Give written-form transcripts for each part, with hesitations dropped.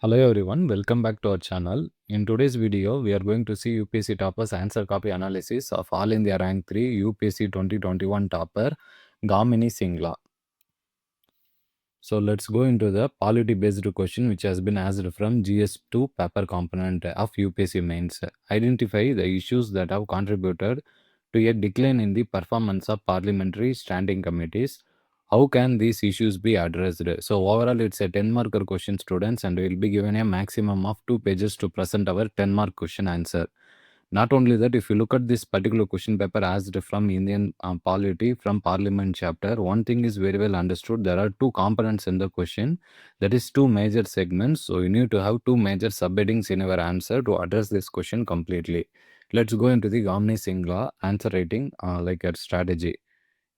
Hello everyone, welcome back to our channel. In today's video, we are going to see UPSC Topper's answer copy analysis of All India Rank 3 UPSC 2021 Topper Gamini Singla. So let's go into the polity based question which has been asked from GS2 paper component of UPSC Mains. Identify the issues that have contributed to a decline in the performance of parliamentary standing committees. How can these issues be addressed? So overall it's a 10 marker question, students, and we will be given a maximum of 2 pages to present our 10-mark question answer. Not only that, if you look at this particular question paper asked from Indian polity from Parliament chapter, one thing is very well understood. There are two components in the question. That is two major segments. So you need to have two major subheadings in your answer to address this question completely. Let's go into the Gamini Singla answer writing like a strategy.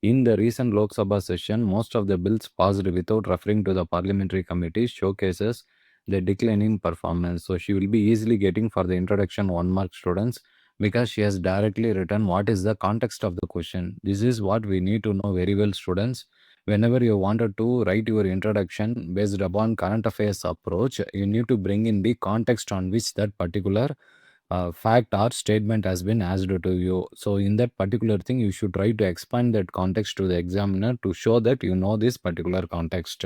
In the recent Lok Sabha session, most of the bills passed without referring to the parliamentary committee showcases the decline in performance. So she will be easily getting for the introduction 1 mark, students, because she has directly written what is the context of the question. This is what we need to know very well, students. Whenever you wanted to write your introduction based upon current affairs approach, you need to bring in the context on which that particular fact or statement has been asked to you. So in that particular thing, you should try to expand that context to the examiner to show that you know this particular context.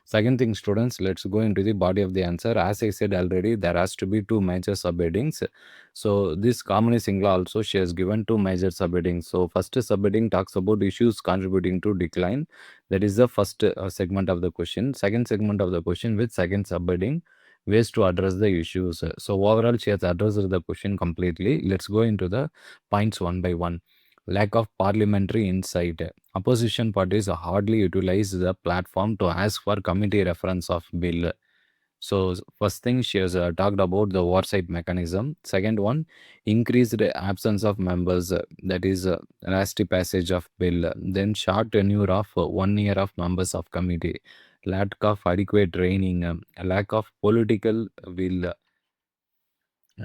Second thing, students, let's go into the body of the answer. As I said already, there has to be two major subheadings. So this Kamini Singla also, she has given two major subheadings. So first subheading talks about issues contributing to decline. That is the first segment of the question. Second segment of the question with second subheading, ways to address the issues. So overall, she has addressed the question completely. Let's go into the points one by one. Lack of parliamentary insight. Opposition parties hardly utilize the platform to ask for committee reference of bill. So first thing, she has talked about the oversight mechanism. Second one, increased absence of members, that is nasty passage of bill. Then short tenure of 1 year of members of committee. Lack of adequate training, lack of political will,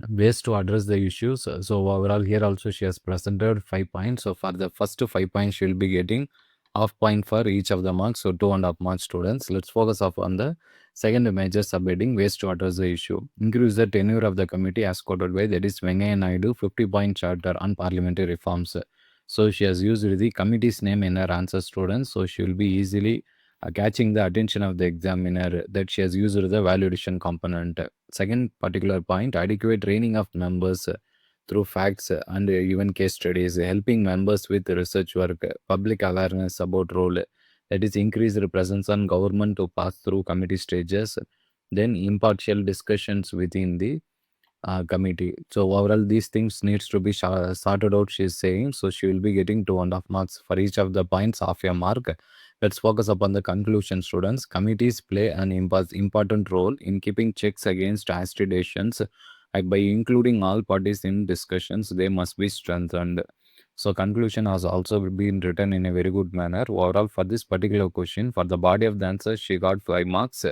ways to address the issues. So overall, here also she has presented 5 points. So for the first 5 points, she will be getting half point for each of the marks. So 2.5 marks, students. Let's focus up on the second major subheading, ways to address the issue. Increase the tenure of the committee as quoted by, that is Venkaiah Naidu 50-point charter on parliamentary reforms. So she has used the committee's name in her answer, students. So she will be easily catching the attention of the examiner that she has used the validation component. Second particular point, adequate training of members through facts and even case studies, helping members with research work, public awareness about role, that is increased presence on government to pass through committee stages, then impartial discussions within the committee. So overall, these things needs to be sorted out, she's saying. So she will be getting 2.5 marks for each of the points, half a mark. Let's focus upon the conclusion, students. Committees play an important role in keeping checks against aspirations. By including all parties in discussions, they must be strengthened. So conclusion has also been written in a very good manner. Overall, for this particular question, for the body of the answer, she got 5 marks.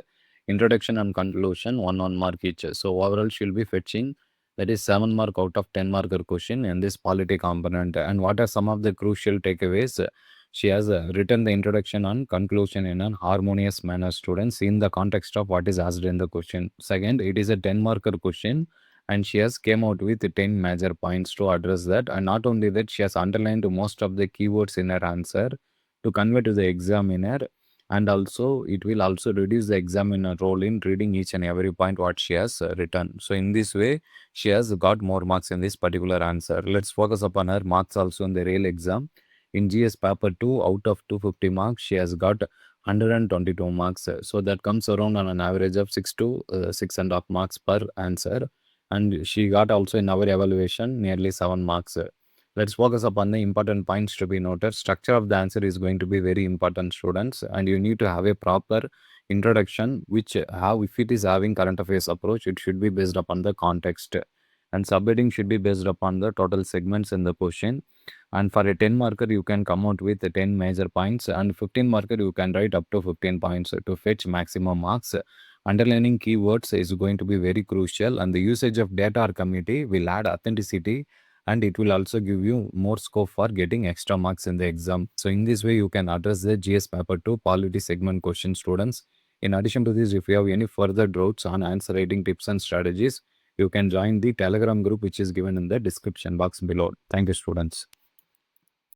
Introduction and conclusion, 1 mark each. So overall, she'll be fetching, that is 7 mark out of 10 marker question in this polity component. And what are some of the crucial takeaways? She has written the introduction and conclusion in an harmonious manner, students, in the context of what is asked in the question. Second, it is a 10 marker question, and she has came out with 10 major points to address that. And not only that, she has underlined most of the keywords in her answer to convey to the examiner, and also it will also reduce the examiner role in reading each and every point what she has written. So in this way, she has got more marks in this particular answer. Let's focus upon her marks also in the real exam. In GS paper 2, out of 250 marks, she has got 122 marks. So that comes around on an average of 6 to 6.5 marks per answer. And she got also in our evaluation nearly 7 marks. Let's focus upon the important points to be noted. Structure of the answer is going to be very important, students, and you need to have a proper introduction, which how, if it is having current affairs approach, it should be based upon the context, and subheading should be based upon the total segments in the question. And for a 10 marker, you can come out with 10 major points, and 15 marker, you can write up to 15 points to fetch maximum marks. Underlining keywords is going to be very crucial, and the usage of data or committee will add authenticity, and it will also give you more scope for getting extra marks in the exam. So in this way, you can address the GS paper 2 polity segment question, students. In addition to this, if you have any further doubts on answer writing tips and strategies, you can join the Telegram group which is given in the description box below. Thank you, students.